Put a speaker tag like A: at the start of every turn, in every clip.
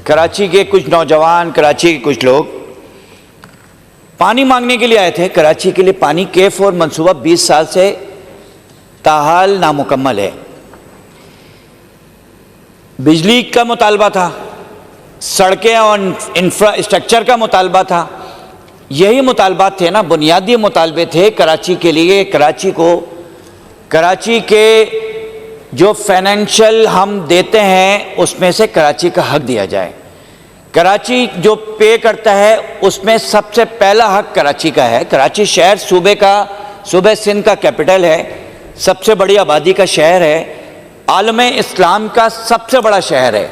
A: कराची के कुछ नौजवान, कराची के कुछ लोग पानी मांगने के लिए आए थे। कराची के लिए पानी K4 मंसूबा 20 साल से ताहाल नामुकम्मल है। बिजली का मुतालबा था, सड़कें और इंफ्रास्ट्रक्चर का मुतालबा था। यही मुतालबात थे ना, बुनियादी मुतालबे थे कराची के लिए। कराची के जो फाइनेंशियल हम देते हैं उसमें से कराची का हक दिया जाए। कराची जो पे करता है उसमें सबसे पहला हक कराची का है। कराची शहर सूबे सिंध का कैपिटल है, सबसे बड़ी आबादी का शहर है, आलम इस्लाम का सबसे बड़ा शहर है।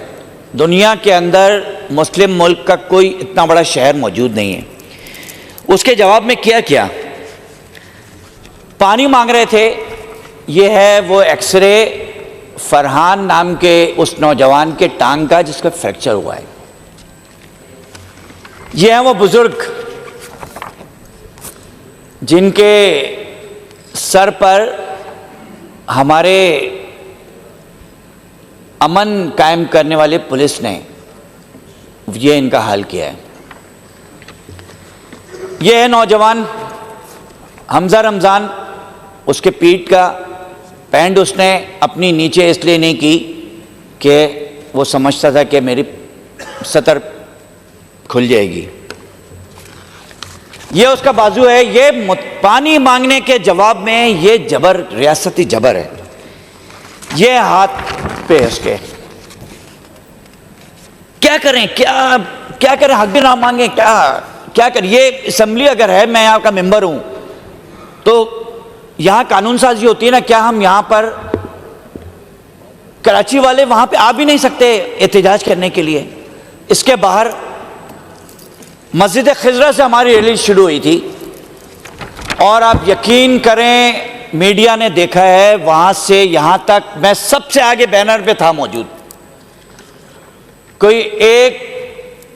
A: दुनिया के अंदर मुस्लिम मुल्क का कोई इतना बड़ा शहर मौजूद नहीं है। उसके जवाब में क्या पानी मांग रहे थे। ये है वो एक्सरे फरहान नाम के उस नौजवान के टांग का जिसका फ्रैक्चर हुआ है। ये हैं वो बुजुर्ग जिनके सर पर हमारे अमन कायम करने वाले पुलिस ने ये इनका हाल किया है। ये है नौजवान हमजा रमज़ान, उसके पीठ का पैंट उसने अपनी नीचे इसलिए नहीं की कि वो समझता था कि मेरी सतर खुल जाएगी। ये उसका बाजू है। ये पानी मांगने के जवाब में ये जबर, रियासती जबर है। ये हाथ पे उसके क्या करें, क्या करें, हक भी ना मांगे, क्या करें। ये असम्बली अगर है, मैं यहाँ का मेंबर हूं, तो यहाँ कानून साजी होती है ना। क्या हम यहाँ पर कराची वाले वहाँ पे आ भी नहीं सकते एहतजाज करने के लिए? इसके बाहर मस्जिद खिजरा से हमारी रैली शुरू हुई थी और आप यकीन करें मीडिया ने देखा है, वहाँ से यहाँ तक मैं सबसे आगे बैनर पे था मौजूद। कोई एक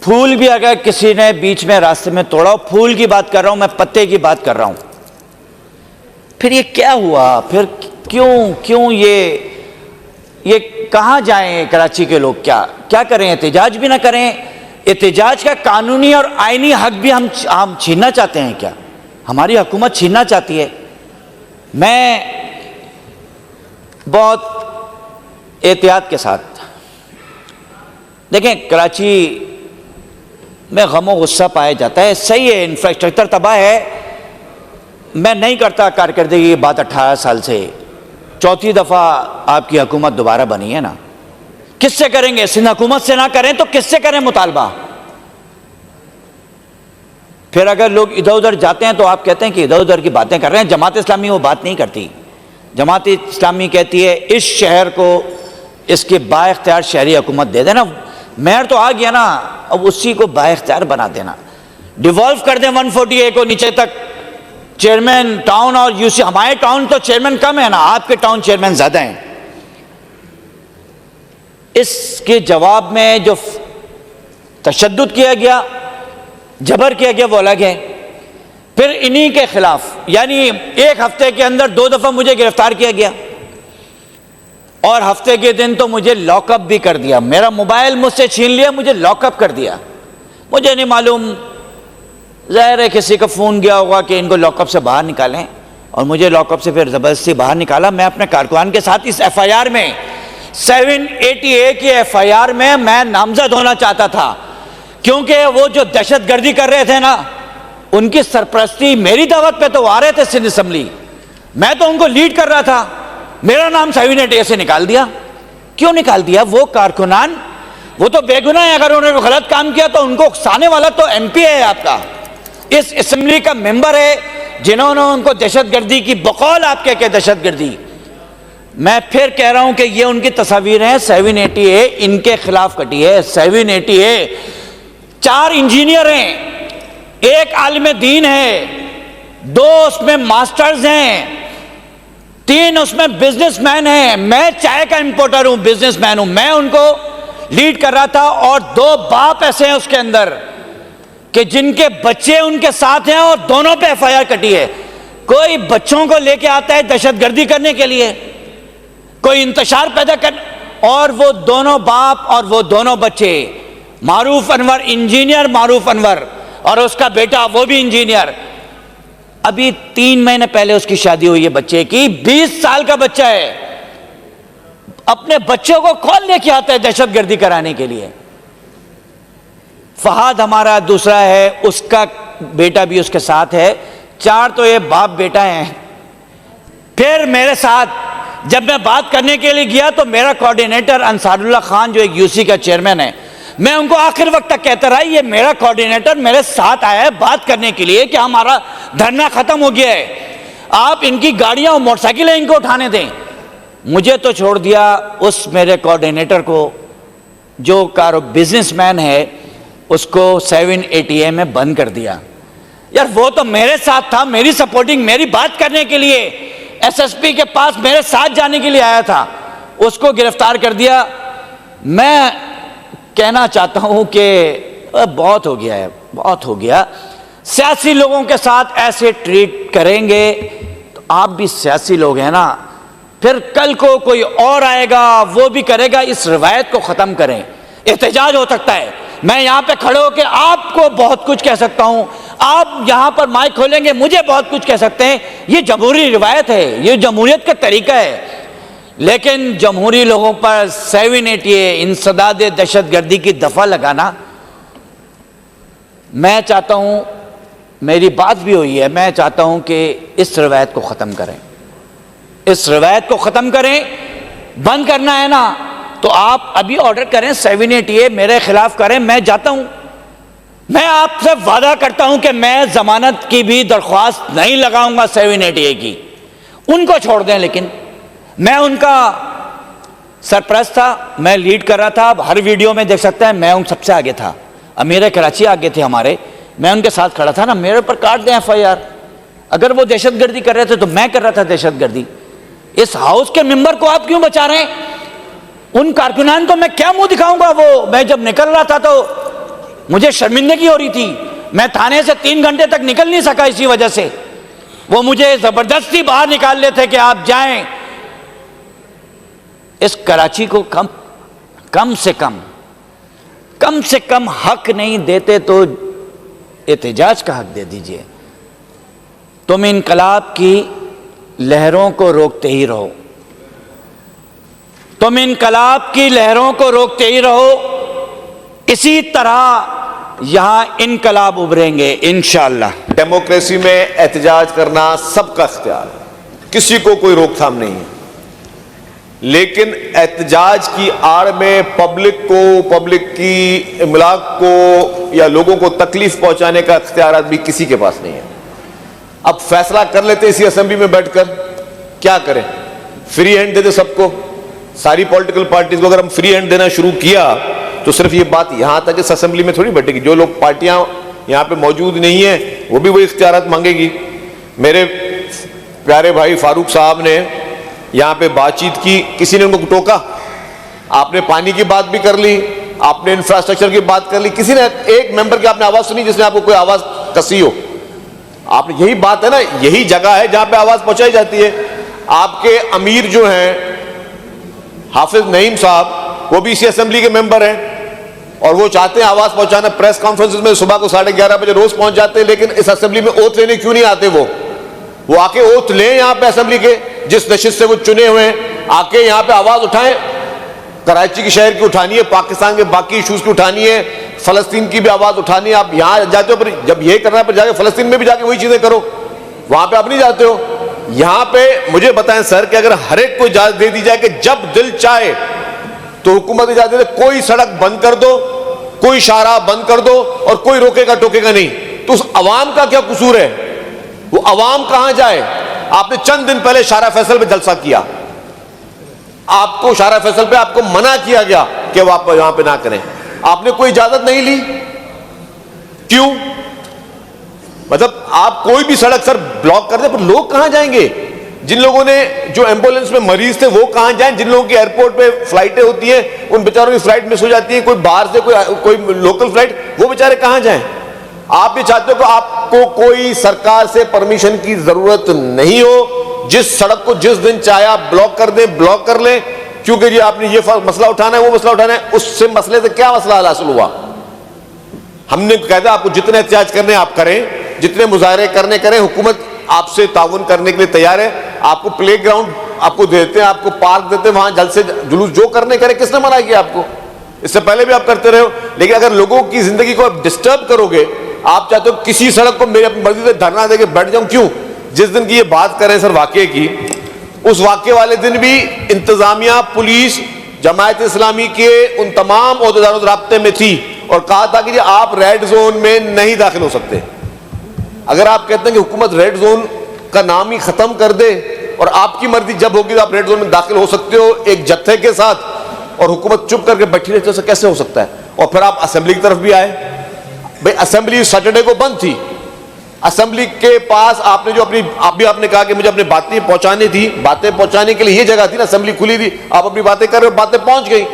A: फूल भी अगर किसी ने बीच में रास्ते में तोड़ा, फूल की बात कर रहा हूँ मैं, पत्ते की बात कर रहा हूँ। फिर ये क्या हुआ? फिर क्यों ये कहाँ जाएं कराची के लोग? क्या करें? एहतजाज भी ना करें? एहतजाज का कानूनी और आईनी हक भी हम छीनना चाहते हैं क्या? हमारी हुकूमत छीनना चाहती है। मैं बहुत एहतियात के साथ देखें, कराची में गम गुस्सा पाया जाता है। सही है, इंफ्रास्ट्रक्चर तबाह है। मैं नहीं करता कारकर्दगी की बात 18 साल से। चौथी दफ़ा आपकी हुकूमत दोबारा बनी है ना। किससे करेंगे? सिंध हुकूमत से ना करें तो किससे करें मुतालबा? फिर अगर लोग इधर उधर जाते हैं तो आप कहते हैं कि इधर उधर की बातें कर रहे हैं। जमात इस्लामी वो बात नहीं करती। जमात इस्लामी कहती है इस शहर को इसके बाइख्तियार शहरी हुकूमत दे देना। मेयर तो आ गया ना, अब उसी को बाइख्तियार बना देना, डिवॉल्व कर दें 140A को नीचे तक। चेयरमैन टाउन और यूसी, हमारे टाउन तो चेयरमैन कम है ना, आपके टाउन चेयरमैन ज्यादा हैं। इसके जवाब में जो तशद्दुद किया गया, जबर किया गया, वो अलग है। फिर इन्हीं के खिलाफ यानी एक हफ्ते के अंदर 2 दफा मुझे गिरफ्तार किया गया और हफ्ते के दिन तो मुझे लॉकअप भी कर दिया। मेरा मोबाइल मुझसे छीन लिया, मुझे लॉकअप कर दिया। मुझे नहीं मालूम, ज़ाहिर है किसी का फ़ोन गया होगा कि इनको लॉकअप से बाहर निकालें, और मुझे लॉकअप से फिर ज़बरदस्ती बाहर निकाला। मैं अपने कारकुनान के साथ इस FIR में 780A की FIR में मैं नामजद होना चाहता था, क्योंकि वो जो दहशतगर्दी कर रहे थे ना, उनकी सरपरस्ती मेरी दावत पे तो आ रहे थे सिंध असम्बली, मैं तो उनको लीड कर रहा था। मेरा नाम 780A से निकाल दिया। क्यों निकाल दिया? वो कारकुनान वो तो बेगुनाह है। अगर उन्होंने गलत काम किया तो उनको उकसाने वाला तो MP है आपका, इस असम्बली का मेंबर है, जिन्होंने उनको दहशतगर्दी की बकौल आप कह के दहशतगर्दी। मैं फिर कह रहा हूं कि ये उनकी तस्वीर है। 780A इनके खिलाफ कटी है। 780A 4 इंजीनियर हैं, 1 आलिम दीन है, 2 उसमें मास्टर्स हैं, 3 उसमें बिजनेसमैन हैं। मैं चाय का इंपोर्टर हूं, बिजनेसमैन हूं। मैं उनको लीड कर रहा था और 2 बाप ऐसे हैं उसके अंदर कि जिनके बच्चे उनके साथ हैं और दोनों पे FIR कटी है। कोई बच्चों को लेके आता है दहशतगर्दी करने के लिए, कोई इंतशार पैदा कर, और वो दोनों बाप और वो दोनों बच्चे मारूफ अनवर, इंजीनियर मारूफ अनवर, और उसका बेटा वो भी इंजीनियर। अभी 3 महीने पहले उसकी शादी हुई है बच्चे की, 20 साल का बच्चा है। अपने बच्चों को कौन लेके आता है दहशतगर्दी कराने के लिए? फहाद हमारा दूसरा है, उसका बेटा भी उसके साथ है। 4 तो ये बाप बेटा हैं। फिर मेरे साथ जब मैं बात करने के लिए गया तो मेरा कोऑर्डिनेटर अंसारुल्लाह खान जो एक यूसी का चेयरमैन है, मैं उनको आखिर वक्त तक कहता रहा ये मेरा कोऑर्डिनेटर मेरे साथ आया है बात करने के लिए कि हमारा धरना खत्म हो गया है, आप इनकी गाड़ियां और मोटरसाइकिलें इनको उठाने दें। मुझे तो छोड़ दिया, उस मेरे कोऑर्डिनेटर को जो बिजनेसमैन है उसको 7ATA में बंद कर दिया। यार वो तो मेरे साथ था, मेरी सपोर्टिंग, मेरी बात करने के लिए एसएसपी के पास मेरे साथ जाने के लिए आया था, उसको गिरफ्तार कर दिया। मैं कहना चाहता हूं कि बहुत हो गया है, बहुत हो गया। सियासी लोगों के साथ ऐसे ट्रीट करेंगे तो आप भी सियासी लोग हैं ना, फिर कल को कोई और आएगा वो भी करेगा। इस रवायत को ख़त्म करें। एहतजाज हो सकता है, मैं यहां पे खड़े होकर आपको बहुत कुछ कह सकता हूं, आप यहां पर माइक खोलेंगे मुझे बहुत कुछ कह सकते हैं। ये जमहूरी रिवायत है, ये जमहूरियत का तरीका है। लेकिन जमहूरी लोगों पर 7ATA इंसदाद दहशतगर्दी की दफा लगाना, मैं चाहता हूं, मेरी बात भी हुई है, मैं चाहता हूं कि इस रवायत को ख़त्म करें, इस रवायत को ख़त्म करें। बंद करना है ना तो आप अभी ऑर्डर करें, 7ATA मेरे खिलाफ करें, मैं जाता हूं। मैं आपसे वादा करता हूं कि मैं जमानत की भी दरख्वास्त नहीं लगाऊंगा 7ATA की, उनको छोड़ दें। लेकिन मैं उनका सरपरस्त था, मैं लीड कर रहा था, आप हर वीडियो में देख सकते हैं मैं उन सबसे आगे था। अमीर कराची आगे थे हमारे, मैं उनके साथ खड़ा था ना, मेरे ऊपर काट दें FIR। अगर वो दहशतगर्दी कर रहे थे तो मैं कर रहा था दहशतगर्दी। इस हाउस के मेंबर को आप क्यों बचा रहे हैं? उन कारकुनान को मैं क्या मुंह दिखाऊंगा? वो मैं जब निकल रहा था तो मुझे शर्मिंदगी हो रही थी, मैं थाने से 3 घंटे तक निकल नहीं सका इसी वजह से। वो मुझे जबरदस्ती बाहर निकाल लेते कि आप जाएं। इस कराची को कम से कम हक नहीं देते तो एहतजाज का हक दे दीजिए। तुम इनकलाब की लहरों को रोकते ही रहो, तुम इनकलाब की लहरों को रोकते ही रहो। इसी तरह यहां इनकलाब उभरेंगे इंशाअल्लाह।
B: डेमोक्रेसी में एहतजाज करना सबका इख्तियार है, किसी को कोई रोकथाम नहीं है। लेकिन एहतजाज की आड़ में पब्लिक की इमलाक को या लोगों को तकलीफ पहुंचाने का इख्तियार भी किसी के पास नहीं है। अब फैसला कर लेते इसी असेंबली में बैठकर, क्या करें? फ्री हैंड दे दे सबको, सारी पॉलिटिकल पार्टीज को। अगर हम फ्री हैंड देना शुरू किया तो सिर्फ ये बात यहां तक इस असेंबली में थोड़ी बैठेगी, जो लोग पार्टियां यहां पे मौजूद नहीं है वो भी वही इख्तियारात मांगेगी। मेरे प्यारे भाई फारूक साहब ने यहां पे बातचीत की, किसी ने उनको टोका? आपने पानी की बात भी कर ली, आपने इंफ्रास्ट्रक्चर की बात कर ली, किसी ने एक मेंबर की आपने आवाज सुनी जिसने आपको कोई आवाज कसी हो? आपने, यही बात है ना, यही जगह है जहां पे आवाज पहुंचाई जाती है। आपके अमीर जो हैं हाफिज नईम साहब, वो भी इसी असेंबली के मेंबर हैं और वो चाहते हैं आवाज पहुंचाना। प्रेस कॉन्फ्रेंसेस में सुबह को 11:30 बजे रोज पहुंच जाते हैं, लेकिन इस असेंबली में ओथ लेने क्यों नहीं आते? वो आके ओथ लें यहाँ पे असेंबली के, जिस नशिस्त से वो चुने हुए हैं, आके यहाँ पे आवाज उठाएं। कराची की शहर की उठानी है, पाकिस्तान के बाकी इशूज की उठानी है, फलस्तीन की भी आवाज उठानी है। आप यहाँ जाते हो, पर जब ये करना है पर जाके फलस्तीन में भी जाके वही चीजें करो, वहां पे आप नहीं जाते हो। यहां पे मुझे बताएं सर कि अगर हर एक को इजाजत दे दी जाए कि जब दिल चाहे तो हुकूमत इजाजत दे, कोई सड़क बंद कर दो, कोई शाहराह बंद कर दो और कोई रोकेगा टोकेगा नहीं, तो उस अवाम का क्या कसूर है? वो अवाम कहां जाए? आपने चंद दिन पहले शाहराह फैसल पे जलसा किया, आपको शाहराह फैसल पे आपको मना किया गया कि वो आप यहां पे ना करें, आपने कोई इजाजत नहीं ली। क्यों? मतलब आप कोई भी सड़क सर ब्लॉक कर दे, पर लोग कहां जाएंगे? जिन लोगों ने, जो एम्बुलेंस में मरीज थे वो कहां जाएं? जिन लोगों की एयरपोर्ट पे फ्लाइटें होती हैं, उन बेचारों की फ्लाइट मिस हो जाती है, कोई बाहर से कोई लोकल फ्लाइट, वो बेचारे कहां जाएं? आप ये चाहते हो कि आपको कोई सरकार से परमिशन की जरूरत नहीं हो, जिस सड़क को जिस दिन चाहे आप ब्लॉक कर दें, ब्लॉक कर लें, क्योंकि जी आपने ये मसला उठाना है, वो मसला उठाना है, उससे मसले से क्या मसला हासिल हुआ? हमने कहता आपको जितने एहतियाज करने आप करें, जितने मुजाहरे करने करें, हुकूमत आपसे ताउन करने के लिए तैयार है। आपको प्ले ग्राउंड आपको देते हैं, आपको पार्क देते हैं, वहां जल्द से जुलूस जो करने करे, किसने मना किया आपको? इससे पहले भी आप करते रहे हो। लेकिन अगर लोगों की जिंदगी को आप डिस्टर्ब करोगे, आप चाहते हो किसी सड़क को मेरी अपनी मर्जी से धरना देके बैठ जाऊं, क्यों? जिस दिन की ये बात करें सर वाकये की, उस वाकये वाले दिन भी इंतजामिया, पुलिस, जमायत इस्लामी के उन तमाम ओहदेदारों से राब्ते में थी और कहा था कि जी आप रेड जोन में नहीं दाखिल हो सकते। अगर आप कहते हैं कि हुकूमत रेड जोन का नाम ही खत्म कर दे और आपकी मर्जी जब होगी तो आप रेड जोन में दाखिल हो सकते हो एक जत्थे के साथ, और हुकूमत चुप करके बैठी रहती है, कैसे हो सकता है? और फिर आप असेंबली की तरफ भी आए। भाई असेंबली सैटरडे को बंद थी, असेंबली के पास आपने जो अपनी आपने कहा कि मुझे अपनी बातें पहुंचानी थी, बातें पहुंचाने के लिए ये जगह थी ना, असेंबली खुली थी, आप अपनी बातें कर रहे हो, बातें पहुंच गई।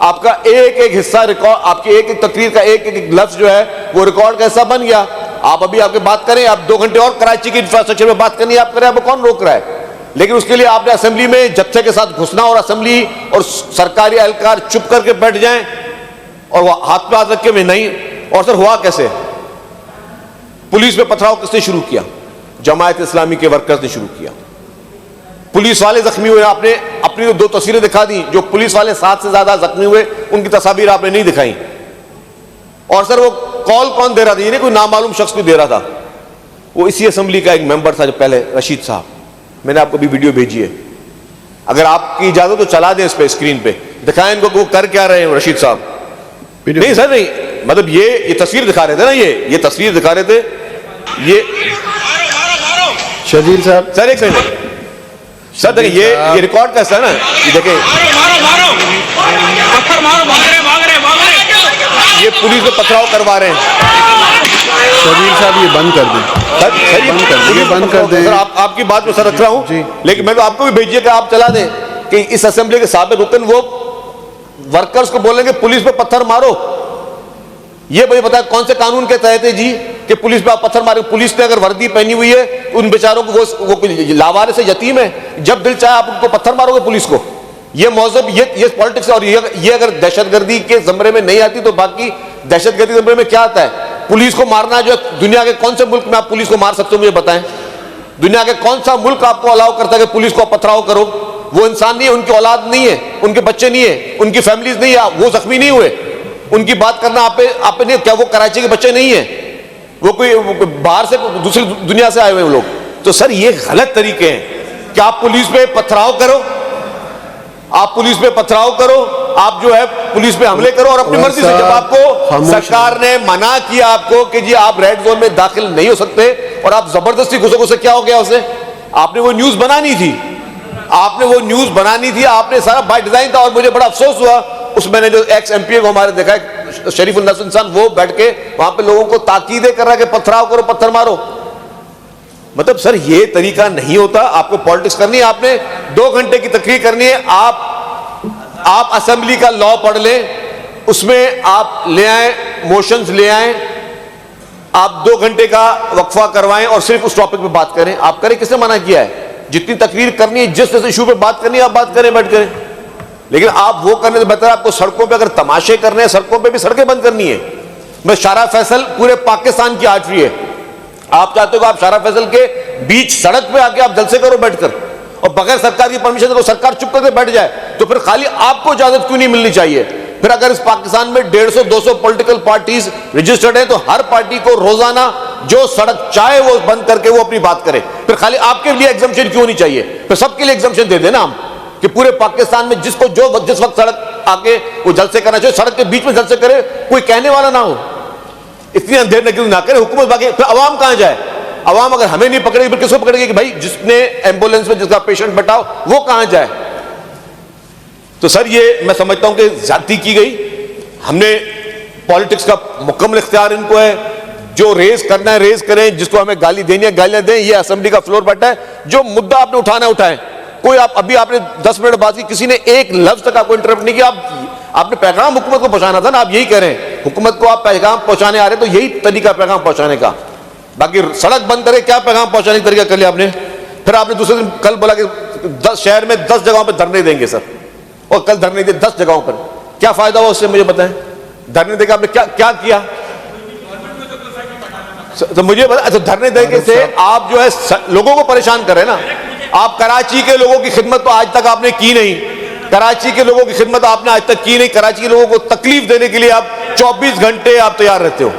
B: आपका एक एक हिस्सा रिकॉर्ड, आपकी एक एक तकरीर का एक एक लफ्ज जो है वो रिकॉर्ड का हिस्सा बन गया। आप अभी आपके बात करें, आप 2 घंटे और कराची की इंफ्रास्ट्रक्चर में बात करनी है, आप करें, आपको कौन रोक रहा है? लेकिन उसके लिए आपने असेंबली में जत्थे के साथ घुसना और असेंबली और सरकारी एहलकार चुप करके बैठ जाएं और वो हाथ पे हाथ रख के में नहीं। और सर हुआ कैसे? पुलिस पे पथराव किसने शुरू किया? जमायत इस्लामी के वर्कर्स ने शुरू किया। पुलिस वाले जख्मी हुए, आपने अपनी 2 तस्वीरें दिखा दी। जो पुलिस वाले 7 से ज्यादा जख्मी हुए उनकी तस्वीर आपने नहीं दिखाई। और सर वो कॉल कौन दे रहा था? ये नहीं कोई नामालूम शख्स को दे रहा था, वो इसी असेंबली का एक मेंबर था जो पहले, रशीद साहब। मैंने आपको भी वीडियो भेजी है, अगर आपकी इजाजत तो चला दें इस पे, स्क्रीन पे दिखाएं इनको वो कर क्या रहे हैं रशीद साहब। नहीं सर नहीं, मतलब ये तस्वीर दिखा रहे थे ना, ये तस्वीर दिखा रहे थे। ये
C: शजील साहब,
B: सर एक सेकंड सर, देखिए ये रिकॉर्ड कैसा है ना, ये देखें, ये पुलिस में पथराव करवा रहे हैं।
C: शजील साहब ये बंद कर दें
B: सर, ये बंद कर दें। सर आपकी बात में सर रख रहा हूं, लेकिन मैं तो आपको भी भेजिए कि आप चला दें कि इस असेंबली के साबिक रुकन वो वर्कर्स को बोलेंगे पुलिस पे पत्थर मारो। ये मुझे बताया कौन से कानून के तहत है जी कि पुलिस पे आप पत्थर मारे? पुलिस ने अगर वर्दी पहनी हुई है उन बेचारों को, वो लावारिस से यतीम है, जब दिल चाहे आप उनको पत्थर मारोगे पुलिस को? ये मौजूद ये पॉलिटिक्स। और ये अगर दहशतगर्दी के जमरे में नहीं आती तो बाकी दहशतगर्दी के जमरे में क्या आता है? पुलिस को मारना जो दुनिया के कौन से मुल्क में आप पुलिस को मार सकते हो मुझे बताएं? दुनिया के कौन सा मुल्क आपको अलाउ करता है कि पुलिस को पथराव करो? वो इंसान नहीं है, उनकी औलाद नहीं है, उनके बच्चे नहीं है, उनकी फैमिलीज नहीं है, वो जख्मी नहीं हुए, उनकी बात करना आप नहीं? क्या वो कराची के बच्चे नहीं है? वो कोई बाहर से दूसरी दुनिया से आए हुए लोग? तो सर ये गलत तरीके हैं कि आप पुलिस पे पथराव करो, आप पुलिस पे पथराव करो, आप जो है पुलिस पे हमले करो और अपनी मर्जी से। जब आपको सरकार ने मना किया आपको कि जी आप रेड जोन में दाखिल नहीं हो सकते और आप जबरदस्ती घुसे, क्या हो गया उसे? आपने वो न्यूज बनानी थी, आपने वो न्यूज बनानी थी, आपने सारा बाय डिजाइन था। और मुझे बड़ा अफसोस हुआ उस मैंने जो एक्स एमपी को हमारे देखा है शरीफुल नस्ल इंसान, वो बैठ के वहां पे लोगों को ताकीदे कर रहा है कि पथराव करो, पत्थर मारो। मतलब सर ये तरीका नहीं होता। आपको पॉलिटिक्स करनी है, आपने 2 घंटे की तकरीर करनी है, आप असेंबली का लॉ पढ़ लें, उसमें आप ले आए, मोशंस ले आए, आप 2 घंटे का वक्फा करवाएं और सिर्फ उस टॉपिक पे बात करें। आप करें, किसने मना किया है? जितनी तकरीर करनी है, जिस इशू पे बात करनी है आप बात करें, बैठ करें। लेकिन आप वो करने से बेहतर आपको सड़कों पे अगर तमाशे करने हैं, सड़कों पे भी सड़कें बंद करनी है। मैं शारा फैसल पूरे पाकिस्तान की आर्टरी है, आप चाहते हो आप शारा फैसल के बीच सड़क पे आके आप जलसे करो बैठकर, और बगैर सरकार की परमिशन को सरकार चुप करके बैठ जाए, तो फिर खाली आपको इजाजत क्यों नहीं मिलनी चाहिए? फिर अगर इस पाकिस्तान में 150-200 पॉलिटिकल पार्टीज रजिस्टर्ड है तो हर पार्टी को रोजाना जो सड़क चाहे वो बंद करके वो अपनी बात करे। फिर खाली आपके लिए एग्जम्पशन क्यों नहीं चाहिए? फिर सबके लिए एग्जम्पशन दे देना हम कि पूरे पाकिस्तान में जिसको जिस वक्त सड़क आके वो जलसे करना चाहिए, सड़क के बीच में जलसे करे, कोई कहने वाला ना हो। इतनी अंधेर ना करे हुकूमत। बाकी फिर अवाम कहां जाए? अवाम अगर हमें नहीं पकड़ेगी फिर किसको पकड़ेगी? कि भाई जिसने एम्बुलेंस में जिसका पेशेंट बैठाओ वो कहां जाए? तो सर ये मैं समझता हूं कि ज्यादती की गई। हमने पॉलिटिक्स का मुकम्मल इख्तियार इनको है, जो रेज करना है रेज करें, जिसको हमें गाली देनी है गालियां दें। ये असेंबली का फ्लोर बैठा है, जो मुद्दा आपने उठाना है उठाएं। कोई अभी आपने 10 मिनट बात की, किसी ने एक लफ्ज तक आपको इंटरप्ट नहीं किया। आपने पैगाम हुकूमत को पहुंचाना था ना, आप यही कह रहे हैं हुकूमत को आप पैगाम पहुंचाने आ रहे, तो यही तरीका पैगाम पहुंचाने का। बाकी सड़क बंद करे, क्या पैगाम पहुंचाने का तरीका कर लिया आपने? फिर आपने दूसरे दिन कल बोला कि 10 शहर में 10 जगहों पे धरने देंगे। सर और कल धरने दिए 10 जगहों पर, क्या फायदा हुआ उससे मुझे बताएं? धरने देकर आपने क्या क्या किया? तो मुझे बता, तो धरने देने से आप जो है लोगों को परेशान कर रहे हैं ना। आप कराची के लोगों की खिदमत तो आज तक आपने की नहीं, कराची के लोगों की खिदमत आपने आज तक की नहीं। कराची के लोगों को तकलीफ देने के लिए आप 24 घंटे आप तैयार रहते हो।